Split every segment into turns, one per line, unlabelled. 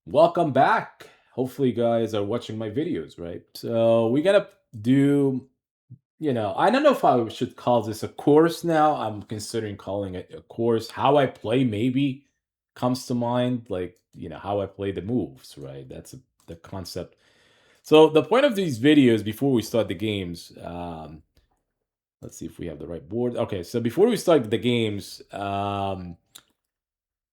Welcome back. Hopefully, you guys are watching my videos, right? So, we're gonna do, I don't know if I should call this a course now. I'm considering calling it a course. How I play maybe comes to mind, like, how I play the moves, right? The concept. So, the point of these videos before we start the games, let's see if we have the right board. Okay, so before we start the games,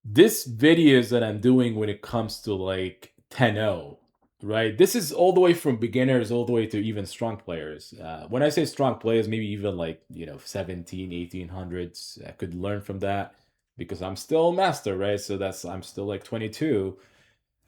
this videos that I'm doing when it comes to like 10-0, right? This is all the way from beginners all the way to even strong players. When I say strong players, maybe even like, 17, 1800s. I could learn from that because I'm still a master, right? So I'm still like 22.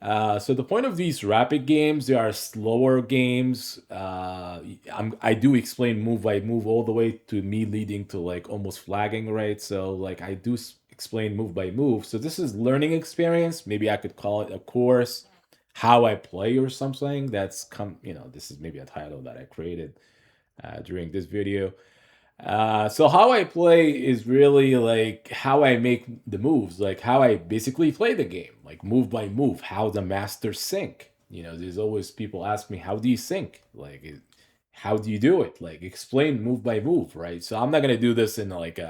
So the point of these rapid games, they are slower games. I do explain move by move all the way to me leading to like almost flagging, right? So like I do explain move by move. So this is learning experience. Maybe I could call it a course, how I play or something. This is maybe a title that I created during this video. So how I play is really like how I make the moves, like how I basically play the game, like move by move, how the masters sync. There's always people ask me, how do you sync? How do you do it? Like explain move by move, right? So I'm not gonna do this in like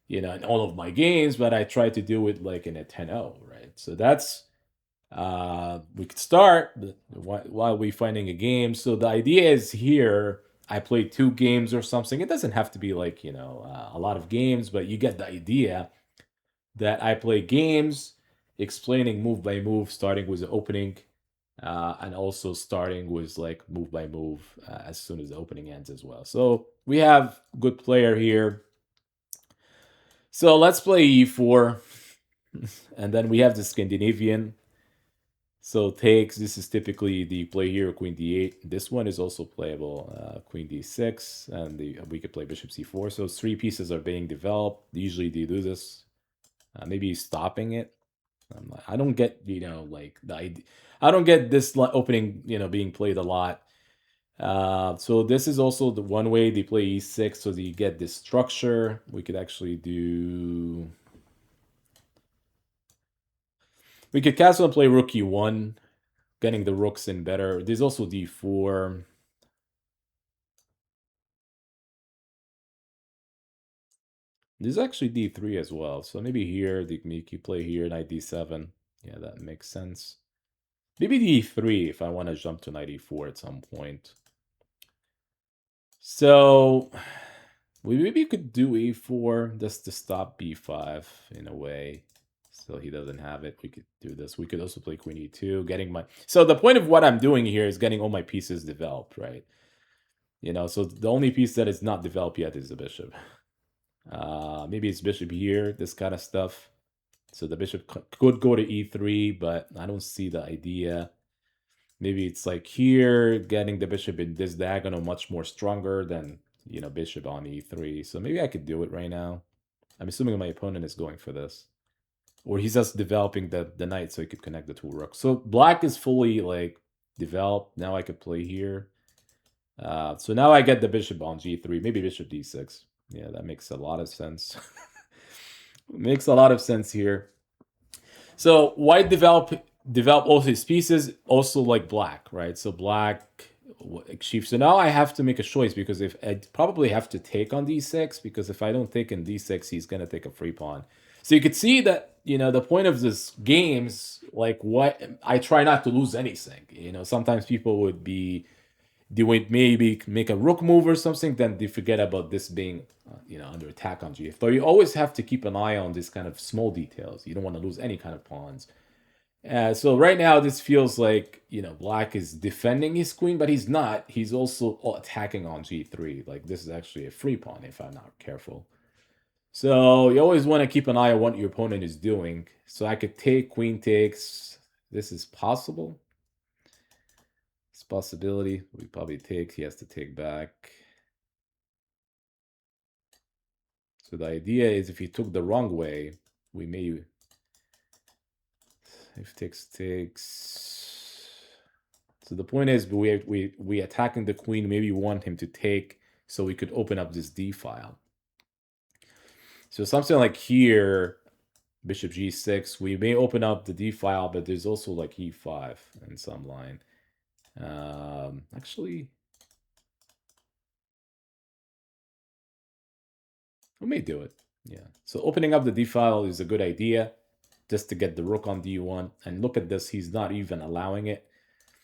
in all of my games, but I try to do it like in a 10-0, right? So that's we could start while we finding a game. So the idea is here. I play 2 games or something. It doesn't have to be like a lot of games, but you get the idea that I play games, explaining move by move, starting with the opening, and also starting with like move by move as soon as the opening ends as well. So we have good player here. So let's play e4, and then we have the Scandinavian. So takes, this is typically the play here, queen d8. This one is also playable, queen d6, and we could play bishop c4. So 3 pieces are being developed. Usually they do this. Maybe stopping it. I don't get, like the idea. I don't get this opening, being played a lot. So this is also the one way they play e6, so that you get this structure. We could actually do. We could castle and play rook e1, getting the rooks in better. There's also d4. There's actually d3 as well. So maybe here, they make you play here, knight d7. Yeah, that makes sense. Maybe d3 if I want to jump to knight e4 at some point. So we maybe could do e4 just to stop b5 in a way. So he doesn't have it. We could do this. We could also play queen e2, getting my... So the point of what I'm doing here is getting all my pieces developed, right? So the only piece that is not developed yet is the bishop. Maybe it's bishop here, this kind of stuff. So the bishop could go to e3, but I don't see the idea. Maybe it's like here, getting the bishop in this diagonal much more stronger than, bishop on e3. So maybe I could do it right now. I'm assuming my opponent is going for this. Or he's just developing the knight so he could connect the 2 rooks. So black is fully, like, developed. Now I could play here. So now I get the bishop on g3. Maybe bishop d6. Yeah, that makes a lot of sense. Makes a lot of sense here. So white develop all his pieces, also like black, right? So black chief. So now I have to make a choice because if I probably have to take on d6 because if I don't take in d6, he's gonna take a free pawn. So you could see that the point of this games, like what I try not to lose anything. Sometimes people would be doing maybe make a rook move or something, then they forget about this being under attack on g5. But you always have to keep an eye on these kind of small details. You don't want to lose any kind of pawns. So right now, this feels like black is defending his queen, but he's not. He's also attacking on g3. Like this is actually a free pawn if I'm not careful. So you always want to keep an eye on what your opponent is doing. So I could take queen takes. This is possible. It's a possibility. We probably take. He has to take back. So the idea is if he took the wrong way, we may... If takes... So the point is we attacking the queen. Maybe we want him to take so we could open up this d file. So something like here, Bishop g6. We may open up the d file, but there's also like e5 in some line. Actually, we may do it. Yeah. So opening up the d file is a good idea, just to get the rook on d1. And look at this, he's not even allowing it,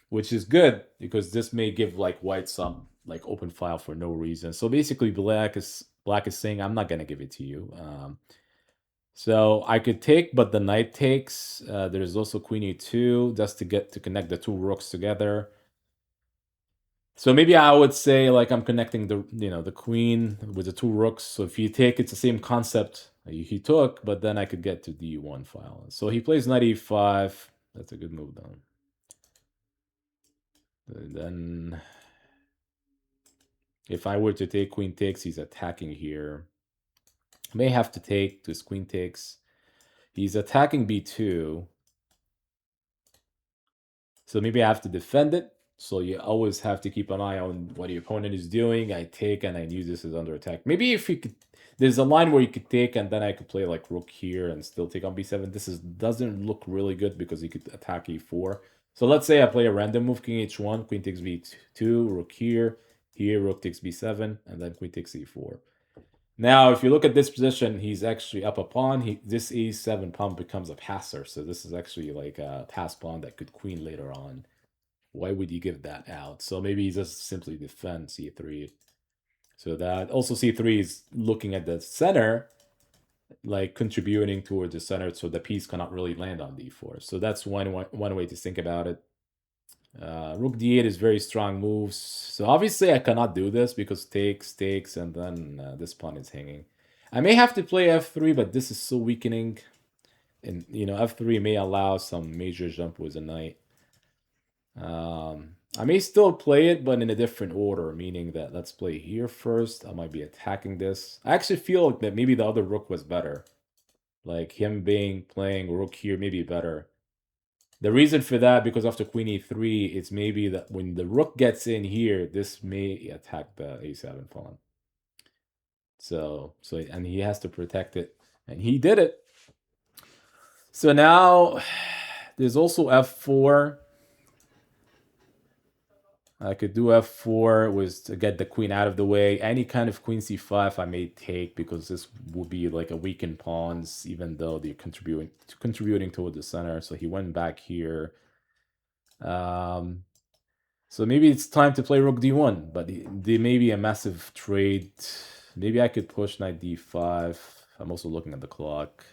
which is good because this may give like white some like open file for no reason. So basically, black is saying I'm not gonna give it to you. So I could take, but the knight takes. There's also queen e2 just to get to connect the two rooks together. So maybe I would say like I'm connecting the queen with the two rooks. So if you take, it's the same concept he took, but then I could get to d1 file. So he plays knight e5. That's a good move though. And then if I were to take queen takes, he's attacking here. May have to take this queen takes. He's attacking b2. So maybe I have to defend it. So you always have to keep an eye on what your opponent is doing. I take and I knew this is under attack. Maybe if you could, there's a line where you could take and then I could play like rook here and still take on b7. This doesn't look really good because he could attack e4. So let's say I play a random move, king h1, queen takes b2, rook here, rook takes b7, and then queen takes e4. Now, if you look at this position, he's actually up a pawn. This e7 pawn becomes a passer. So this is actually like a pass pawn that could queen later on. Why would you give that out? So maybe he just simply defends c3. So that also c3 is looking at the center, like contributing towards the center, so the piece cannot really land on d4. So that's one way to think about it. Rook d8 is very strong moves. So obviously I cannot do this because takes, and then this pawn is hanging. I may have to play f3, but this is so weakening. And, f3 may allow some major jump with a knight. I may still play it, but in a different order, meaning that let's play here first. I might be attacking this. I actually feel like that maybe the other rook was better. Like him playing rook here, maybe better. The reason for that, because after queen e3, it's maybe that when the rook gets in here, this may attack the a7 pawn. And he has to protect it, and he did it. So now there's also f4. I could do f4 was to get the queen out of the way. Any kind of queen c5 I may take because this would be like a weakened pawns, even though they're contributing toward the center. So he went back here. So maybe it's time to play rook d1, but there may be a massive trade. Maybe I could push knight d5. I'm also looking at the clock.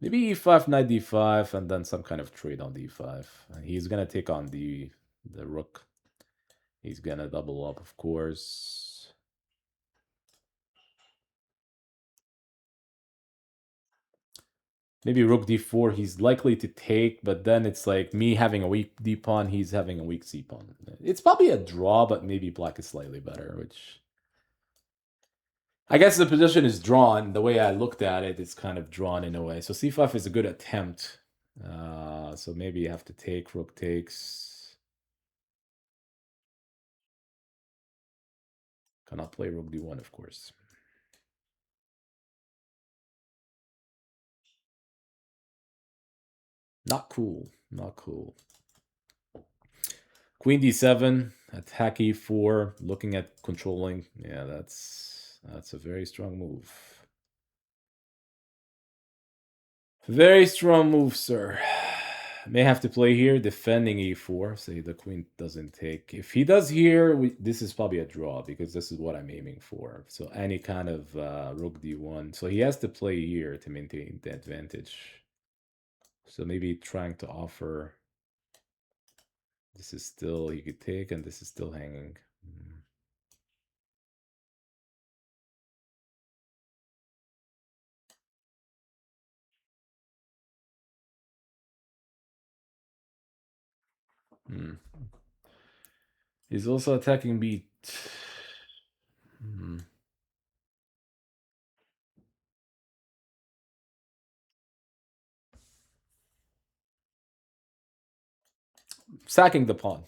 Maybe e5, knight d5, and then some kind of trade on d5. He's gonna take on the rook. He's gonna double up, of course. Maybe rook d4, he's likely to take, but then it's like me having a weak d pawn, he's having a weak c pawn. It's probably a draw, but maybe black is slightly better, which I guess the position is drawn. The way I looked at it, it's kind of drawn in a way. So c5 is a good attempt. So maybe you have to take, rook takes. Cannot play rook d1, of course. Not cool. Not cool. Queen d7, attack e4, looking at controlling. Yeah, that's a very strong move. Very strong move, sir. May have to play here, defending e4, so the queen doesn't take. If he does here, this is probably a draw, because this is what I'm aiming for. So any kind of rook d1. So he has to play here to maintain the advantage. So maybe trying to offer... This is still, he could take, and this is still hanging. He's also attacking b. Sacking the pawn.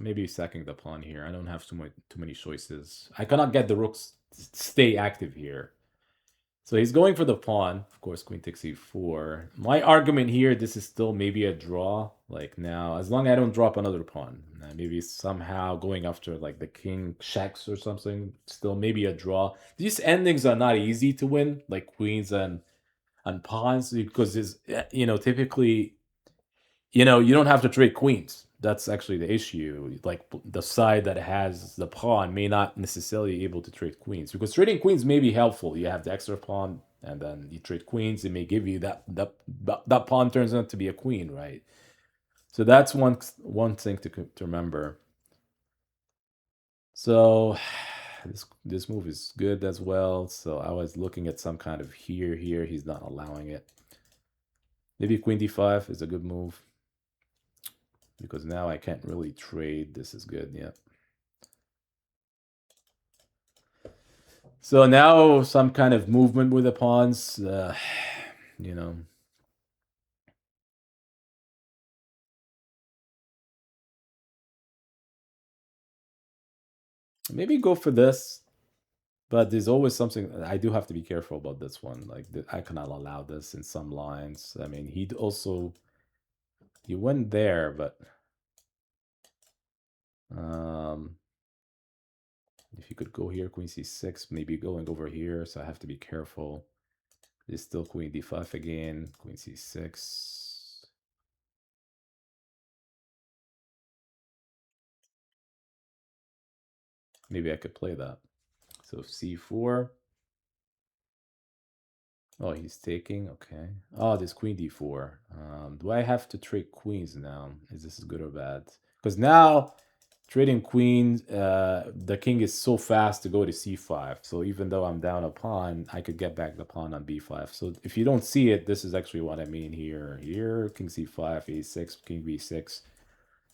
Maybe sacking the pawn here. I don't have too many choices. I cannot get the rooks stay active here. So he's going for the pawn. Of course, queen takes e4. My argument here, this is still maybe a draw. Like now, as long as I don't drop another pawn. Maybe somehow going after like the king checks or something. Still maybe a draw. These endings are not easy to win, like queens and pawns, because it's, typically, you don't have to trade queens. That's actually the issue. Like the side that has the pawn may not necessarily able to trade queens, because trading queens may be helpful. You have the extra pawn, and then you trade queens. It may give you that pawn turns out to be a queen, right? So that's one thing to remember. So this move is good as well. So I was looking at some kind of here. He's not allowing it. Maybe queen d5 is a good move, because now I can't really trade. This is good, yeah. So now some kind of movement with the pawns, you know. Maybe go for this, but there's always something I do have to be careful about this one. Like I cannot allow this in some lines. I mean, he went there, but um, if you could go here, queen c6, maybe going over here. So I have to be careful. There's still queen d5 again, queen c6. Maybe I could play that. So c4. Oh, he's taking. Okay. Oh, this queen d4. Do I have to trade queens now? Is this good or bad? Because now trading queens, the king is so fast to go to c5. So even though I'm down a pawn, I could get back the pawn on b5. So if you don't see it, this is actually what I mean here. Here, king c5, a6, king b6.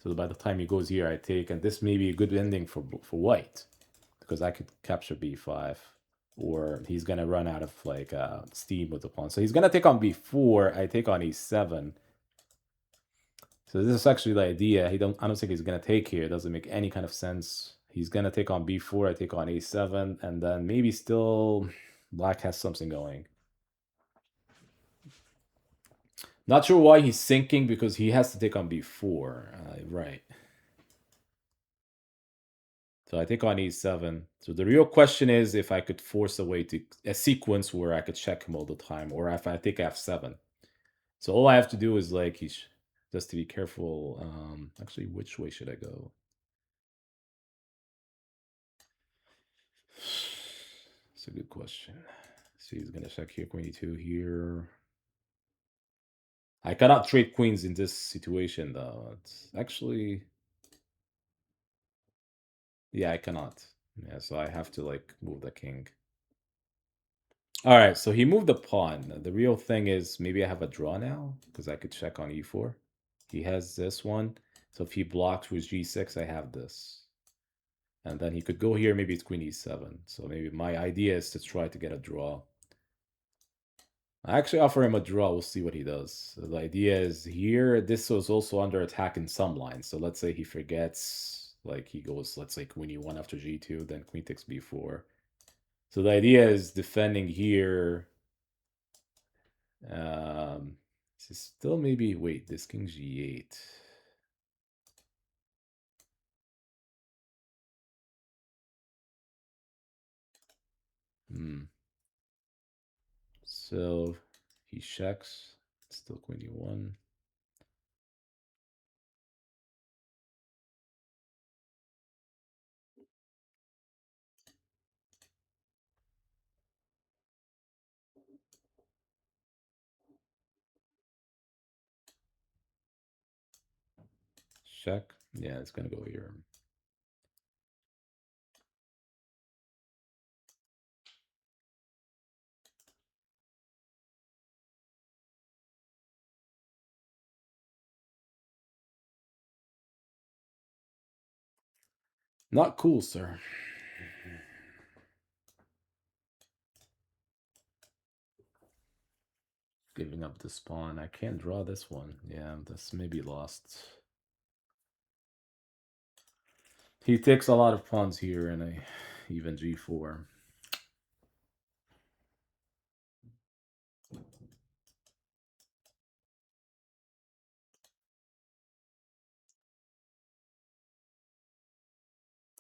So by the time he goes here, I take, and this may be a good ending for white, because I could capture b5, or he's gonna run out of like steam with the pawn. So he's gonna take on b4. I take on e7. So this is actually the idea. I don't think he's gonna take here. It doesn't make any kind of sense. He's gonna take on b4. I take on a7, and then maybe still black has something going. Not sure why he's sinking, because he has to take on b4. Right. So I take on e7. So the real question is if I could force a way to a sequence where I could check him all the time, or if I take f7. So all I have to do is like just to be careful. Actually, which way should I go? It's a good question. So he's gonna check here, queen e2 here. I cannot trade queens in this situation though. It's actually, yeah, I cannot. Yeah, so I have to like move the king. All right, so he moved the pawn. The real thing is maybe I have a draw now, because I could check on e4. He has this one. So if he blocks with g6, I have this. And then he could go here, maybe it's queen e7. So maybe my idea is to try to get a draw. I actually offer him a draw. We'll see what he does. So the idea is here, this was also under attack in some lines. So let's say he forgets, like he goes, let's say queen e1 after g2, then queen takes b4. So the idea is defending here. This is still maybe, wait, this king g8. Hmm. So he checks. Still queen e1. Check. Yeah, it's gonna go here. Not cool, sir. Giving up this pawn. I can't draw this one. Yeah, this may be lost. He takes a lot of pawns here, and I even g4.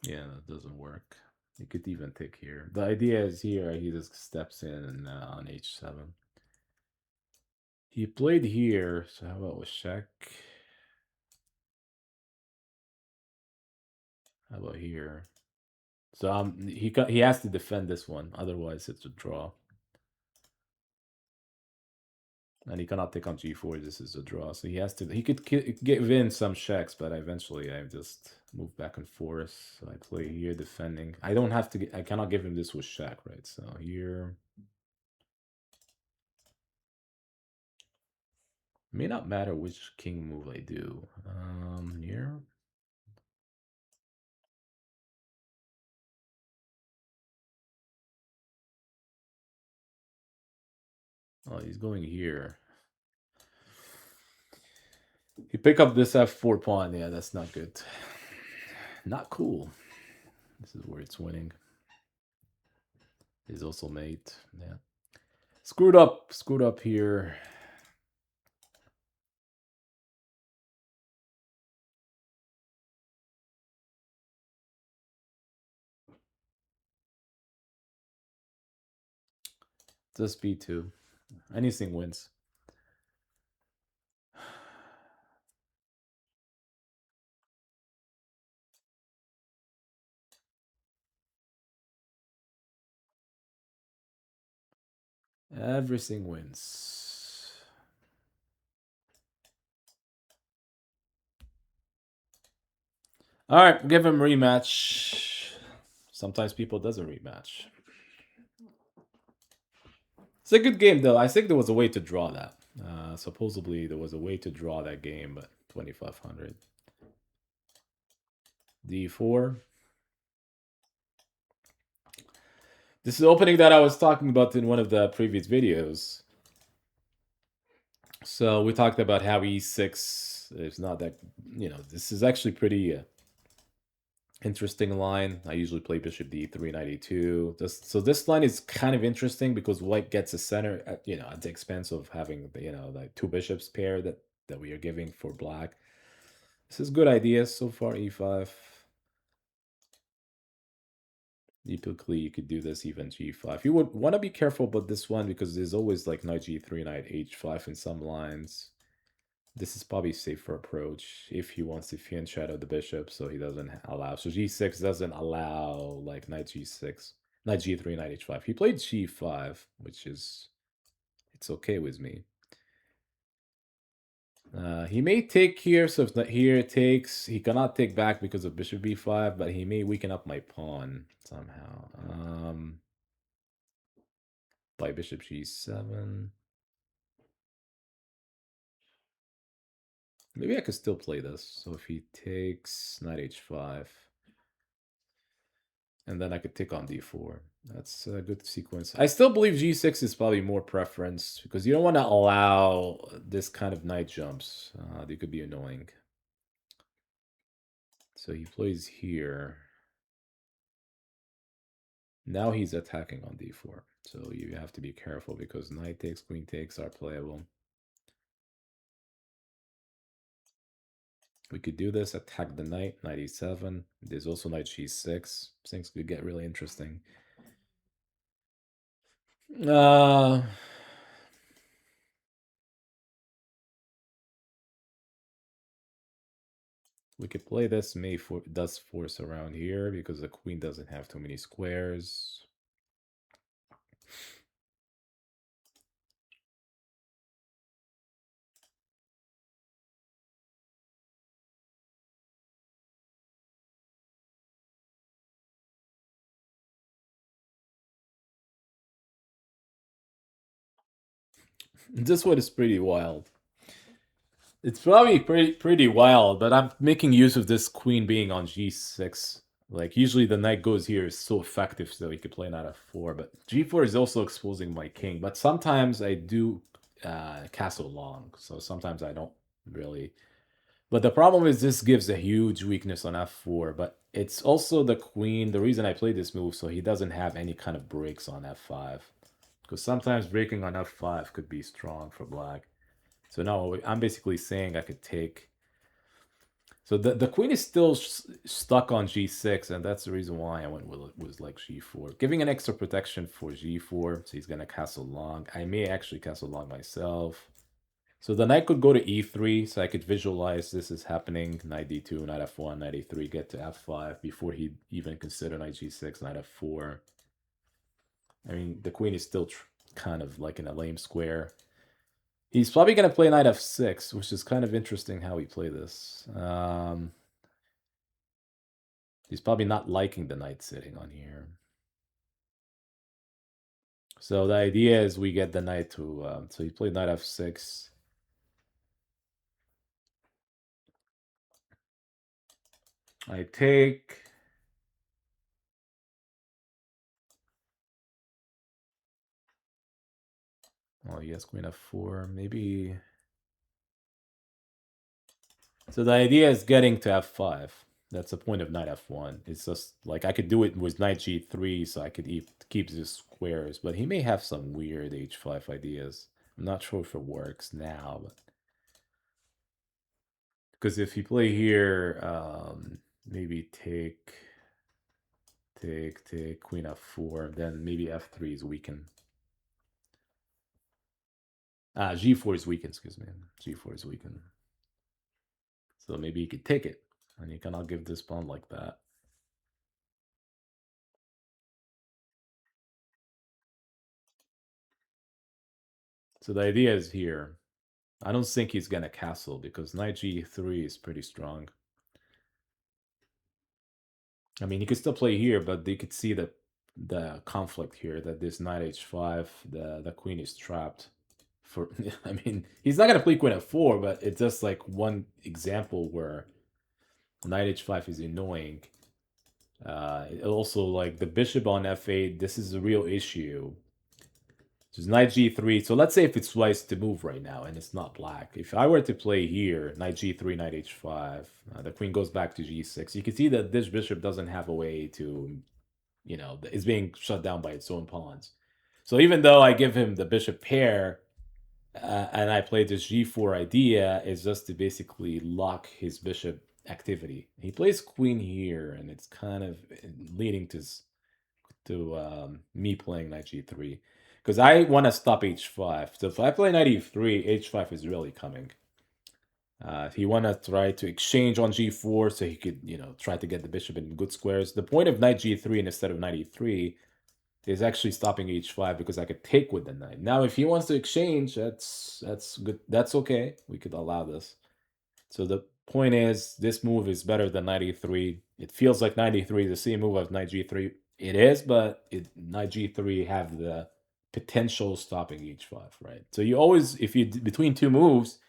Yeah, that doesn't work. You could even take here. The idea is here he just steps in and on h7. He played here, so how about with check? How about here? So he has to defend this one, otherwise it's a draw. And he cannot take on g4. This is a draw, so he has to. He could give in some checks, but eventually I just move back and forth. So I play here defending. I don't have to. I cannot give him this with check, right? So here may not matter which king move I do. Here. Oh, he's going here. He pick up this f4 pawn. Yeah, that's not good. Not cool. This is where it's winning. He's also mate. Yeah. Screwed up. Screwed up here. Just b2. Anything wins. Everything wins. All right, give him rematch. Sometimes people does a rematch. It's a good game though. I think there was a way to draw that. Supposedly there was a way to draw that game, but 2500. D4. This is the opening that I was talking about in one of the previous videos. So we talked about how e6 is not that, this is actually pretty interesting line. I usually play bishop d3, knight e2. So this line is kind of interesting because white gets a center, at the expense of having, like two bishops pair that we are giving for black. This is good ideas so far, e5. Typically, you could do this even g5. You would want to be careful about this one because there's always like knight g3, knight h5 in some lines. This is probably safer approach if he wants to fiend shadow the bishop, so he doesn't allow. So g6 doesn't allow like knight g6, knight g3, knight h5. He played g5, which is it's okay with me. He may take here, so if not here it takes, he cannot take back because of bishop b5, but he may weaken up my pawn somehow. By bishop g7. Maybe I could still play this. So if he takes knight h5, and then I could take on d4. That's a good sequence. I still believe g6 is probably more preference because you don't want to allow this kind of knight jumps. They could be annoying. So he plays here. Now he's attacking on d4. So you have to be careful because knight takes, queen takes are playable. We could do this, attack the knight, knight e7. There's also knight g6. Things could get really interesting. We could play this. Does force around here because the queen doesn't have too many squares. This one is pretty wild. It's probably pretty wild, but I'm making use of this queen being on g6. Like usually the knight goes here is so effective, so he could play knight f4. But g4 is also exposing my king. But sometimes I do castle long, so sometimes I don't really. But the problem is this gives a huge weakness on f4. But it's also the queen. The reason I play this move so he doesn't have any kind of breaks on f5, because sometimes breaking on f5 could be strong for black. So now I'm basically saying I could take So the queen is still stuck on g6, and that's the reason why I went with like g4, giving an extra protection for g4. So he's gonna castle long. I may actually castle long myself. So the knight could go to e3, so I could visualize this is happening. Knight d2, knight f1, knight e3, get to f5 before he even consider knight g6, knight f4. I mean, the queen is still kind of like in a lame square. He's probably going to play knight f6, which is kind of interesting how he play this. He's probably not liking the knight sitting on here. So the idea is we get the knight to... so he played knight f6. I take... Oh, yes, queen f4. Maybe... So the idea is getting to f5. That's the point of knight f1. It's just like I could do it with knight g3, so I could keep the squares. But he may have some weird h5 ideas. I'm not sure if it works now, but because if you play here, maybe take queen f4, then maybe f3 is weakened. G4 is weakened. Excuse me. G4 is weakened. So maybe you could take it, and you cannot give this pawn like that. So the idea is here. I don't think he's gonna castle because knight g3 is pretty strong. I mean, he could still play here, but they could see the conflict here that this knight h5, the queen is trapped. For I mean, he's not gonna play queen f4, but it's just like one example where knight h5 is annoying. Also, like the bishop on f8, this is a real issue. So it's knight g3. So let's say if it's white to move right now and it's not black. If I were to play here, knight g3, knight h5, the queen goes back to g6. You can see that this bishop doesn't have a way to, it's being shut down by its own pawns. So even though I give him the bishop pair and I play this g4 idea, is just to basically lock his bishop activity. He plays queen here, and it's kind of leading to me playing knight g3 because I want to stop h5. So if I play knight e3, h5 is really coming. If he want to try to exchange on g4 so he could, try to get the bishop in good squares. The point of knight g3 instead of knight e3 is actually stopping h5 because I could take with the knight. Now, if he wants to exchange, that's good. That's okay. We could allow this. So the point is, this move is better than knight e3. It feels like knight e3 is the same move as knight g3. It is, but knight g3 have the potential stopping h5, right? So you always, if you between two moves,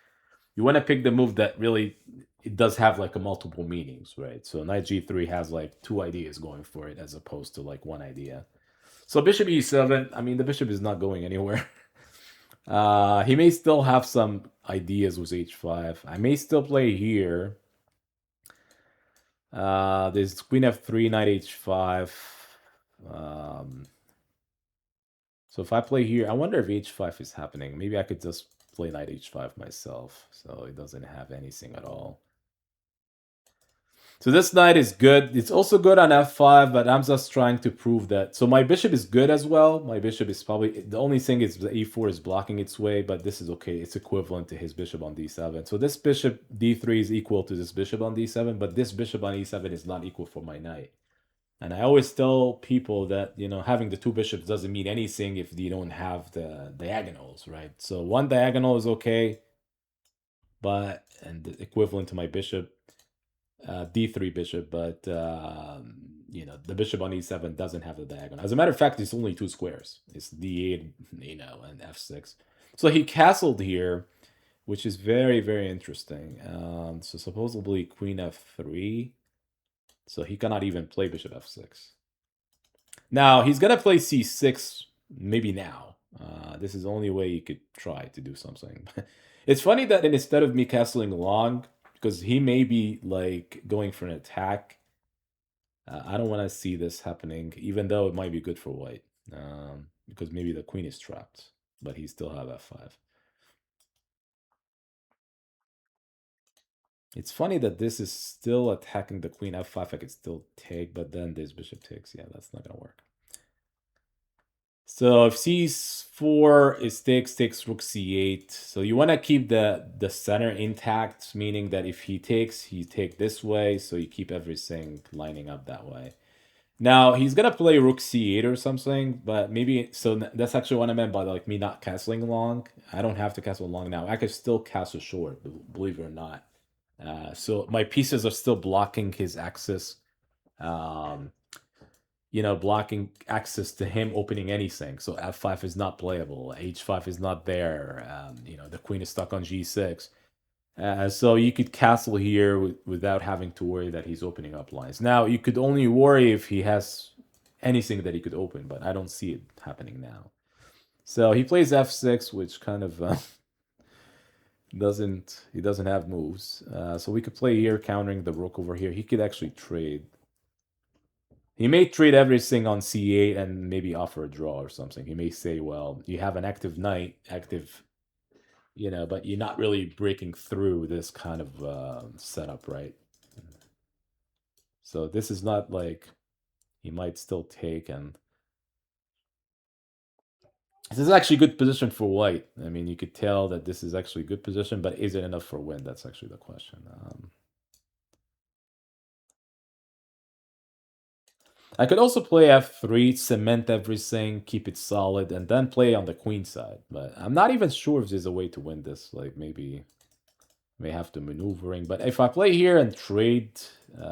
you want to pick the move that really it does have like a multiple meanings, right? So knight g3 has like two ideas going for it as opposed to like one idea. So bishop e7, I mean, the bishop is not going anywhere. He may still have some ideas with h5. I may still play here. There's queen f3, knight h5. So if I play here, I wonder if h5 is happening. Maybe I could just play knight h5 myself, so it doesn't have anything at all. So this knight is good. It's also good on f5, but I'm just trying to prove that. So my bishop is good as well. My bishop is probably... The only thing is the e4 is blocking its way, but this is okay. It's equivalent to his bishop on d7. So this bishop d3 is equal to this bishop on d7, but this bishop on e7 is not equal for my knight. And I always tell people that, having the two bishops doesn't mean anything if you don't have the diagonals, right? So one diagonal is okay, and the equivalent to my bishop, d3 bishop, but the bishop on e7 doesn't have the diagonal. As a matter of fact, it's only two squares. It's d8, and f6. So he castled here, which is very, very interesting. So supposedly queen f3. So he cannot even play bishop f6. Now, he's going to play c6 maybe now. This is the only way you could try to do something. It's funny that instead of me castling long, because he may be like going for an attack, I don't want to see this happening, even though it might be good for white. Because maybe the queen is trapped, but he still have f5. It's funny that this is still attacking the queen f5. I could still take, but then this bishop takes. Yeah, that's not gonna work. So if c4 is takes rook c8. So you want to keep the center intact, meaning that if he takes, he take this way. So you keep everything lining up that way. Now he's gonna play rook c8 or something, but maybe so that's actually what I meant by like me not castling long. I don't have to castle long now. I could still castle short, believe it or not. So my pieces are still blocking his access. Um, blocking access to him opening anything. So f5 is not playable. h5 is not there. The queen is stuck on g6. So you could castle here without having to worry that he's opening up lines. Now, you could only worry if he has anything that he could open, but I don't see it happening now. So he plays f6, which kind of doesn't have moves. So we could play here, countering the rook over here. He could actually trade. He may trade everything on c8 and maybe offer a draw or something. He may say, well, you have an active knight, but you're not really breaking through this kind of setup, right? So this is not like he might still take, and this is actually good position for white. I mean, you could tell that this is actually good position, but is it enough for win? That's actually the question. I could also play f3, cement everything, keep it solid, and then play on the queen side. But I'm not even sure if there's a way to win this. Like maybe may have to maneuvering. But if I play here and trade,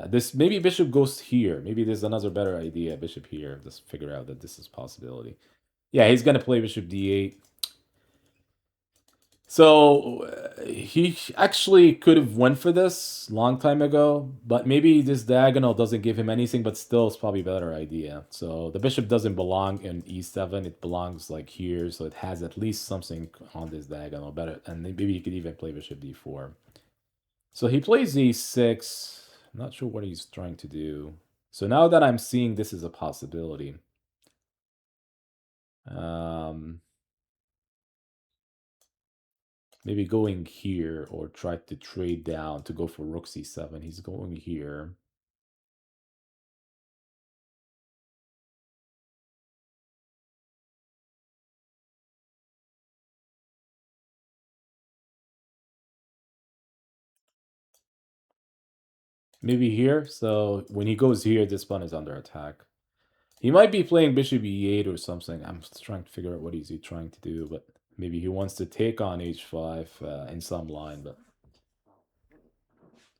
this maybe bishop goes here. Maybe there's another better idea. Bishop here. Just figure out that this is possibility. Yeah, he's gonna play bishop d8. So he actually could have went for this long time ago, but maybe this diagonal doesn't give him anything, but still it's probably a better idea. So the bishop doesn't belong in e7, it belongs like here, so it has at least something on this diagonal better, and maybe you could even play bishop d4. So he plays e6, I'm not sure what he's trying to do. So now that I'm seeing this is a possibility, um, maybe going here or try to trade down to go for rook c7. He's going here. Maybe here. So when he goes here, this pawn is under attack. He might be playing bishop e8 or something. I'm just trying to figure out what is he trying to do, but maybe he wants to take on h5 in some line,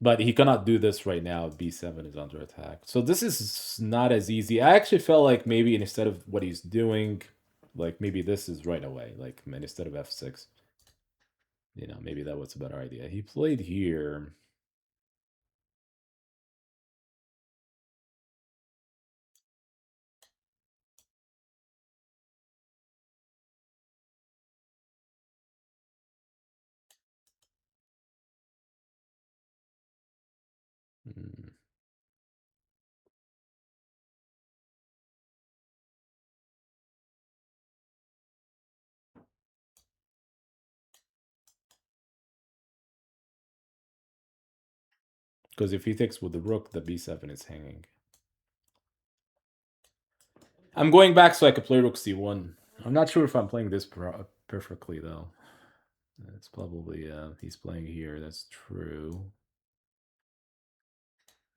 but he cannot do this right now. b7 is under attack. So this is not as easy. I actually felt like maybe instead of what he's doing, like maybe this is right away, like instead of f6. Maybe that was a better idea. He played here. Hmm. Because if he takes with the rook, the b7 is hanging. I'm going back so I could play rook c1. I'm not sure if I'm playing this perfectly, though. It's probably, he's playing here. That's true.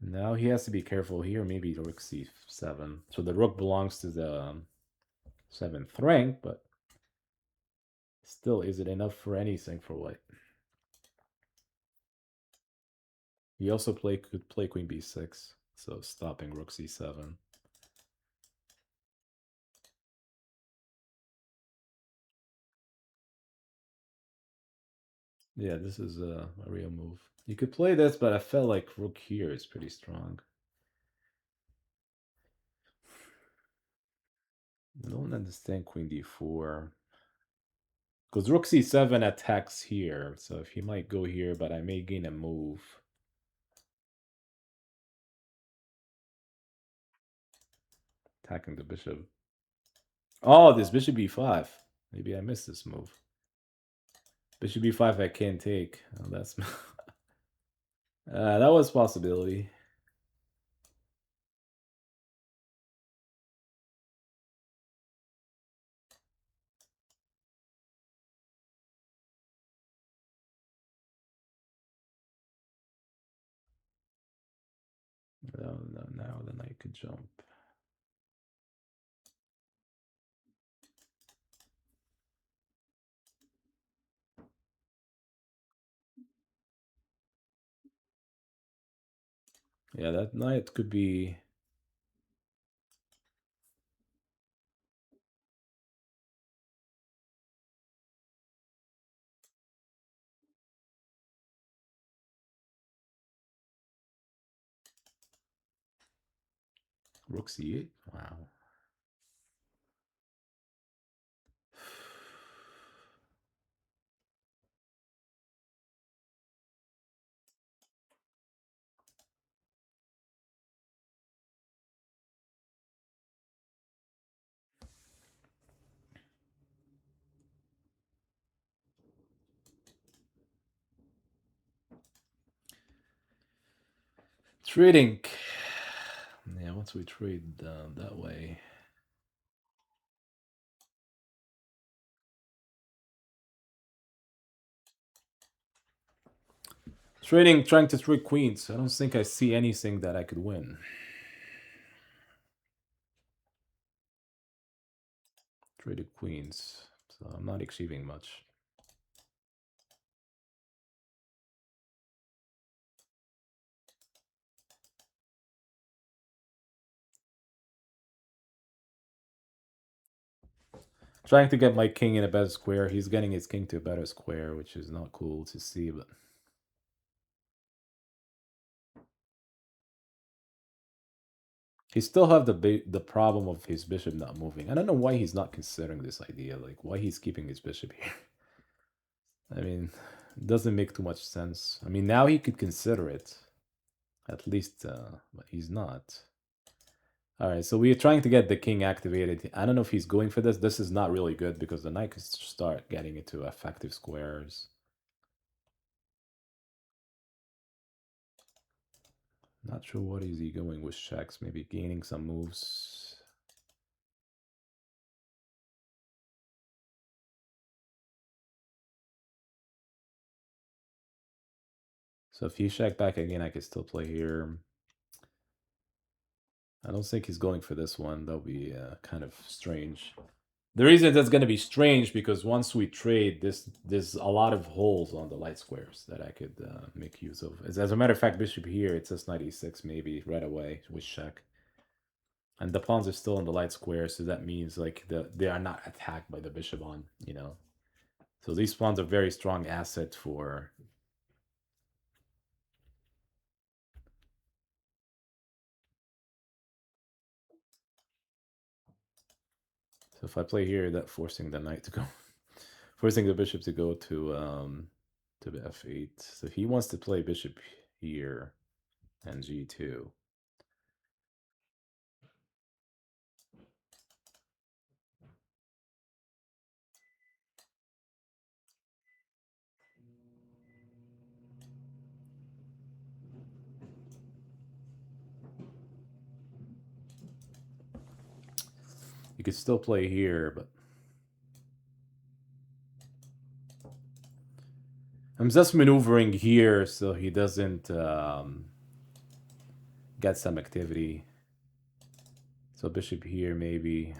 Now he has to be careful here. Maybe rook c7. So the rook belongs to the 7th rank, but still, is it enough for anything for white? He also could play queen b6, so stopping rook c7. Yeah, this is a real move. You could play this, but I felt like rook here is pretty strong. I don't understand queen d4. Because rook c7 attacks here, so if he might go here, but I may gain a move. Attacking the bishop. Oh, this bishop e5. Maybe I missed this move. Bishop e5 I can't take. Oh, that's That was a possibility. No, no, now the knight could jump. Yeah, that knight could be rook c8. Wow. Trading. Yeah, once we trade that way. Trading, trying to trade queens. I don't think I see anything that I could win. Traded queens. So I'm not achieving much. Trying to get my king in a better square. He's getting his king to a better square, which is not cool to see, but he still have the problem of his bishop not moving. I don't know why he's not considering this idea, like why he's keeping his bishop here. I mean, it doesn't make too much sense. I mean, now he could consider it, at least, but he's not. All right, so we are trying to get the king activated. I don't know if he's going for this. This is not really good because the knight could start getting into effective squares. Not sure what is he going with checks. Maybe gaining some moves. So if he check back again, I can still play here. I don't think he's going for this one. That'll be kind of strange. The reason that's going to be strange because once we trade, there's a lot of holes on the light squares that I could make use of. As a matter of fact, bishop here, it says 96 maybe right away with check. And the pawns are still in the light square, so that means like they are not attacked by the bishop on, you know. So these pawns are very strong asset for. So if I play here, that forcing the knight to go, forcing the bishop to the f8. So he wants to play bishop here and g2. You could still play here, but I'm just maneuvering here so he doesn't get some activity. So bishop here maybe.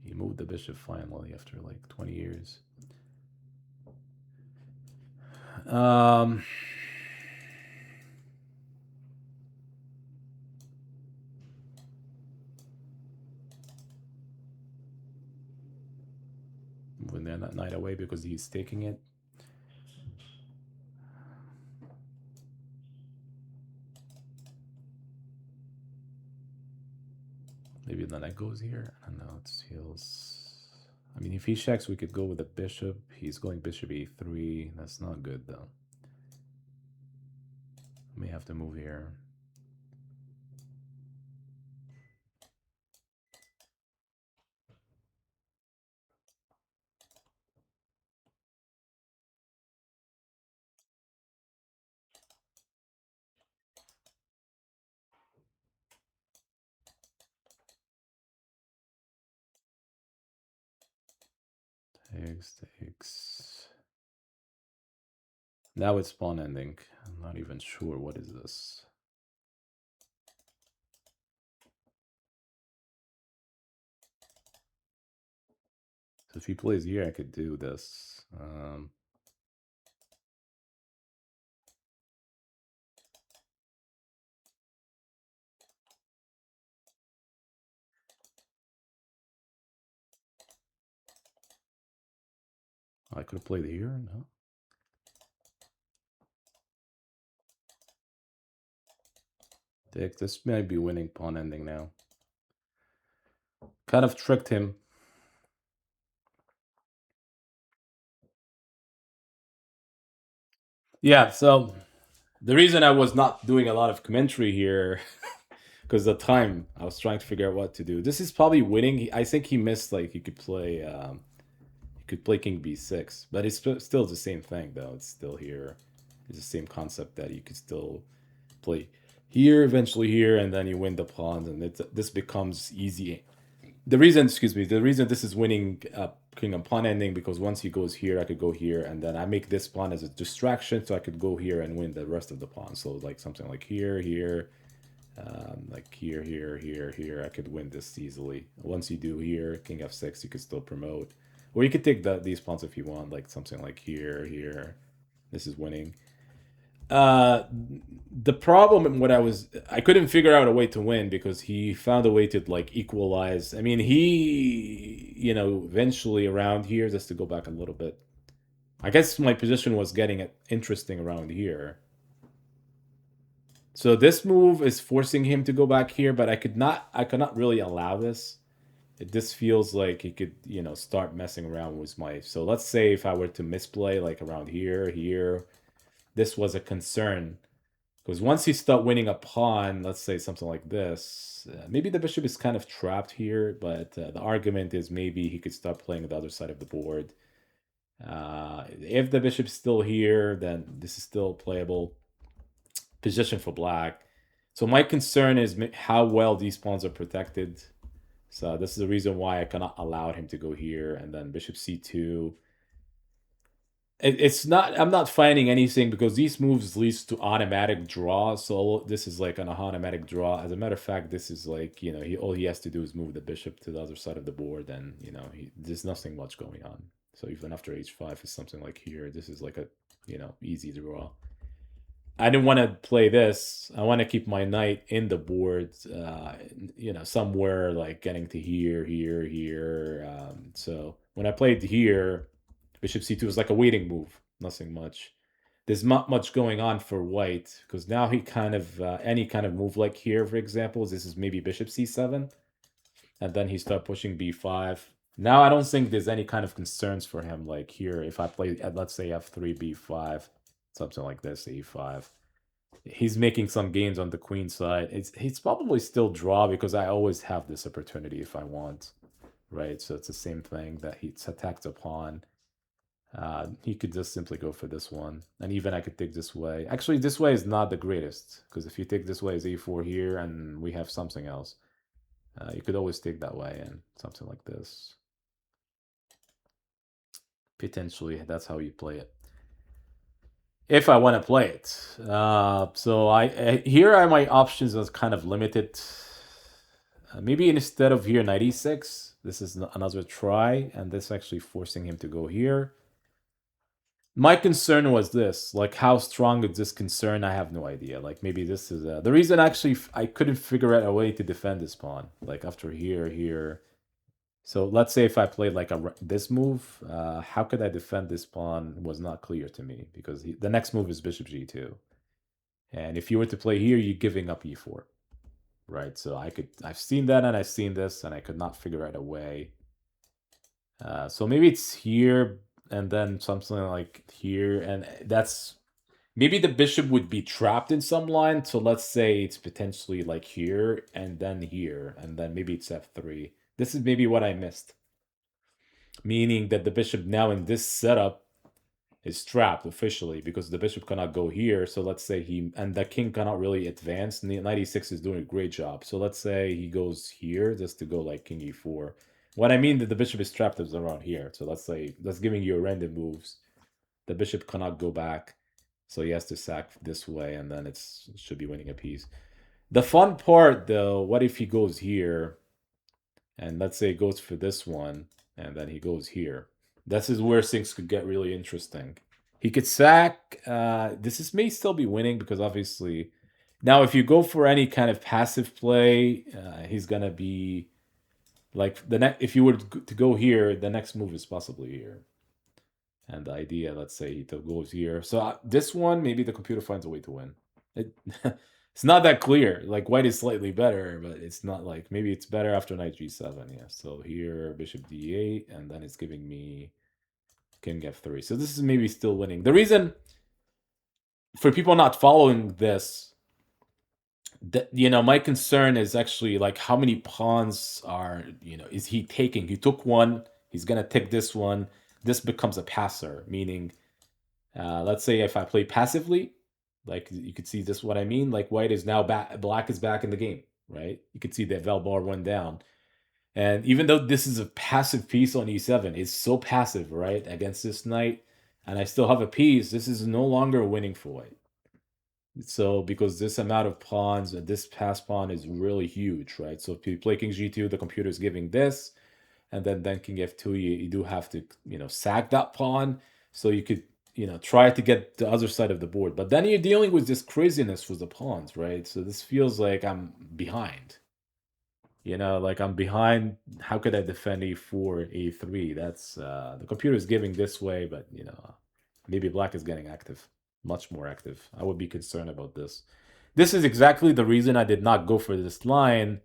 He moved the bishop finally after like 20 years. Um, moving that knight away because he's taking it. Maybe the knight goes here. I don't know. It feels. I mean, if he checks, we could go with the bishop. He's going bishop e3. That's not good though. May have to move here. takes. Now it's pawn ending. I'm not even sure what is this. So if he plays here, I could do this. I could have played here, no? Take this might be winning pawn ending now. Kind of tricked him. Yeah, so the reason I was not doing a lot of commentary here, because the time I was trying to figure out what to do. This is probably winning. I think he missed like he could play King B6, but it's still the same thing though. It's still here. It's the same concept that you could still play here, eventually here, and then you win the pawns, and this becomes easy. The reason, excuse me, the reason this is winning king and pawn ending because once he goes here, I could go here, and then I make this pawn as a distraction, so I could go here and win the rest of the pawns. So like something like here, here, like here, here, here, here, I could win this easily. Once you do here, king f6, you could still promote, or you could take these pawns if you want, like something like here, here. This is winning. Uh, the problem what I couldn't figure out a way to win because he found a way to like equalize. I mean, he eventually around here, just to go back a little bit. I guess my position was getting it interesting around here. So this move is forcing him to go back here, but I could not really allow this. This feels like he could, start messing around with my. So let's say if I were to misplay like around here, here, this was a concern. Because once you start winning a pawn, let's say something like this, maybe the bishop is kind of trapped here, but the argument is maybe he could start playing the other side of the board. If the bishop's still here, then this is still playable position for black. So my concern is how well these pawns are protected. So this is the reason why I cannot allow him to go here, and then bishop c2. It's not. I'm not finding anything because these moves leads to automatic draw. So this is like an automatic draw. As a matter of fact, this is like all he has to do is move the bishop to the other side of the board, and there's nothing much going on. So even after h5 is something like here. This is like a easy draw. I didn't want to play this. I want to keep my knight in the board, somewhere like getting to here, here, here. So when I played here, bishop c2 is like a waiting move, nothing much. There's not much going on for white because now he kind of any kind of move like here, for example, this is maybe bishop c7, and then he start pushing b5. Now I don't think there's any kind of concerns for him like here. If I play, let's say f3, b5, something like this, e5. He's making some gains on the queen side. He's probably still draw because I always have this opportunity if I want, right? So it's the same thing that he's attacked a pawn. He could just simply go for this one, and even I could take this way. Actually, this way is not the greatest because if you take this way is a4 here, and we have something else. You could always take that way and something like this. Potentially, that's how you play it. If I want to play it. So here are my options as kind of limited. Maybe instead of here 96, this is another try, and this actually forcing him to go here. My concern was this, like how strong is this concern? I have no idea. Like maybe this is the reason actually I couldn't figure out a way to defend this pawn. Like after here, here. So let's say if I played like this move, how could I defend this pawn was not clear to me because the next move is bishop g2. And if you were to play here, you're giving up e4, right? So I've seen that and I've seen this and I could not figure out a way. So maybe it's here and then something like here, and that's maybe the bishop would be trapped in some line. So let's say it's potentially like here and then here, and then maybe it's f3. This is maybe what I missed. Meaning that the bishop now in this setup is trapped officially because the bishop cannot go here. So let's say and the king cannot really advance. And the 96 is doing a great job. So let's say he goes here just to go like king e4. What I mean that the bishop is trapped is around here. So let's say that's giving you a random moves. The bishop cannot go back, so he has to sack this way, and then it should be winning a piece. The fun part, though, what if he goes here, and let's say he goes for this one, and then he goes here? This is where things could get really interesting. He could sack. This is may still be winning because obviously, now if you go for any kind of passive play, he's gonna be like the next. If you were to go here, the next move is possibly here. And the idea, let's say, it goes here. So this one, maybe the computer finds a way to win. It, it's not that clear. Like white is slightly better, but it's not like maybe it's better after knight g7. Yeah. So here bishop d8, and then it's giving me king f3. So this is maybe still winning. The reason for people not following this, that my concern is actually like how many pawns are is he taking? He took one. He's gonna take this one. This becomes a passer, meaning let's say if I play passively, like you could see this what I mean. Like white is now back, black is back in the game, right? You could see that Val bar went down. And even though this is a passive piece on e7, it's so passive, right? Against this knight, and I still have a piece, this is no longer winning for white. So because this amount of pawns and this pass pawn is really huge, right? So if you play king g2, the computer is giving this, and then king f2, you do have to sack that pawn, so you could try to get the other side of the board. But then you're dealing with this craziness with the pawns, right? So this feels like I'm behind. Like I'm behind. How could I defend e4, a3? That's the computer is giving this way, but maybe black is getting active, much more active. I would be concerned about this. This is exactly the reason I did not go for this line,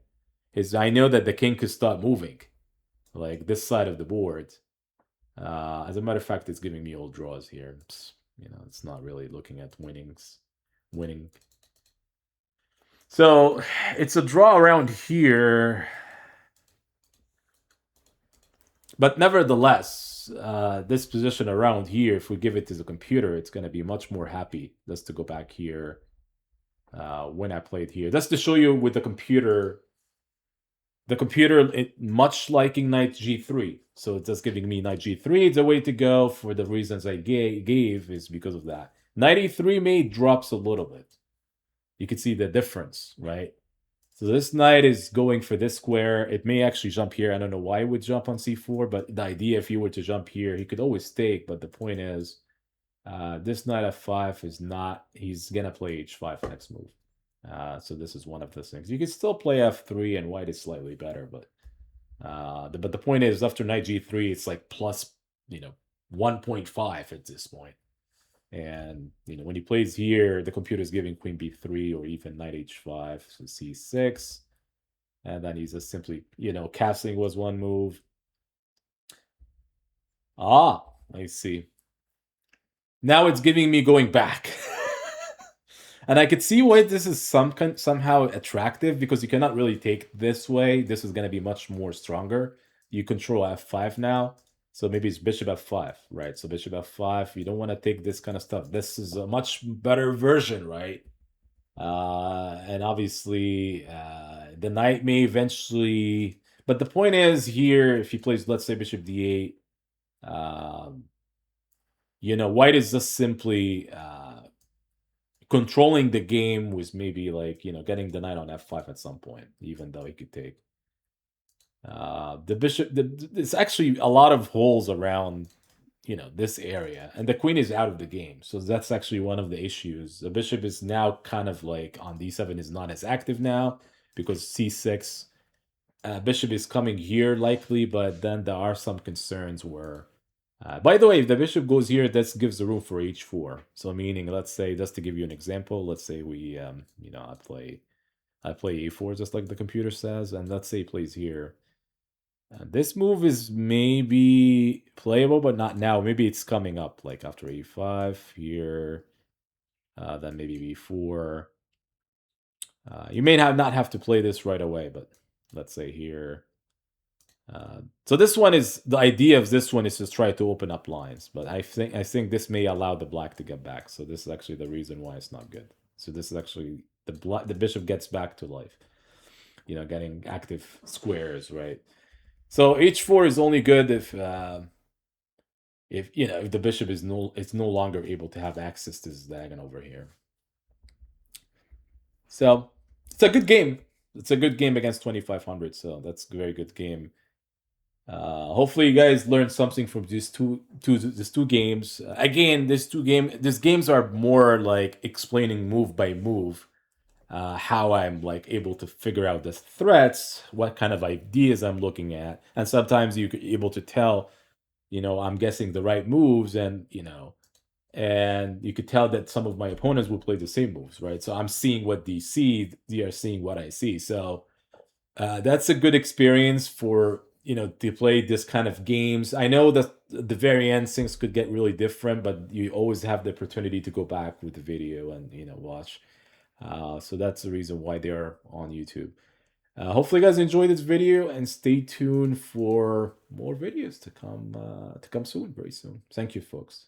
is I know that the king could start moving, like this side of the board. As a matter of fact, it's giving me all draws here. It's not really looking at winning. So it's a draw around here. But nevertheless, this position around here, if we give it to the computer, it's going to be much more happy just to go back here when I played here. That's to show you with the computer, much liking knight g3. So it's just giving me knight g3. It's a way to go for the reasons I gave is because of that. Knight e3 may drops a little bit. You can see the difference, right? So this knight is going for this square. It may actually jump here. I don't know why it would jump on c4, but the idea if he were to jump here, he could always take. But the point is, this knight f5 is not, he's going to play h5 next move. So this is one of the things. You can still play f3 and white is slightly better, but the point is after knight g3, it's like plus, 1.5 at this point. And when he plays here, the computer is giving queen b3 or even knight h5, so c6, and then he's just simply castling was one move. I see. Now it's giving me going back. And I could see why this is somehow attractive, because you cannot really take this way. This is going to be much more stronger. You control f5 now. So maybe it's bishop f5, right? So bishop f5, you don't want to take this kind of stuff. This is a much better version, right? And obviously, the knight may eventually... But the point is here, if he plays, let's say, bishop d8, white is just simply controlling the game with maybe like, getting the knight on f5 at some point, even though he could take. The bishop, there's actually a lot of holes around, this area, and the queen is out of the game. So that's actually one of the issues. The bishop is now kind of like on d7 is not as active now because c6, bishop is coming here likely, but then there are some concerns where, by the way, if the bishop goes here, that gives the room for h4. So meaning, let's say, just to give you an example, let's say we, I play a4 just like the computer says, and let's say he plays here. This move is maybe playable, but not now. Maybe it's coming up, like after e5 here, then maybe b4. You may not have to play this right away, but let's say here. So this one is, the idea of this one is to try to open up lines, but I think this may allow the black to get back. So this is actually the reason why it's not good. So this is actually the bishop gets back to life, getting active squares, right? So h4 is only good if you know if the bishop is no longer able to have access to this diagonal over here. So it's a good game. It's a good game against 2500. So that's a very good game. Hopefully you guys learned something from these two games. Again, these games are more like explaining move by move how I'm like able to figure out the threats, what kind of ideas I'm looking at, and sometimes you're able to tell, I'm guessing the right moves, and you could tell that some of my opponents will play the same moves, right? So I'm seeing what they see, they are seeing what I see. So that's a good experience for to play this kind of games. I know that at the very end things could get really different, but you always have the opportunity to go back with the video and watch. So that's the reason why they're on YouTube. Hopefully, you guys enjoyed this video and stay tuned for more videos to come soon, very soon. Thank you, folks.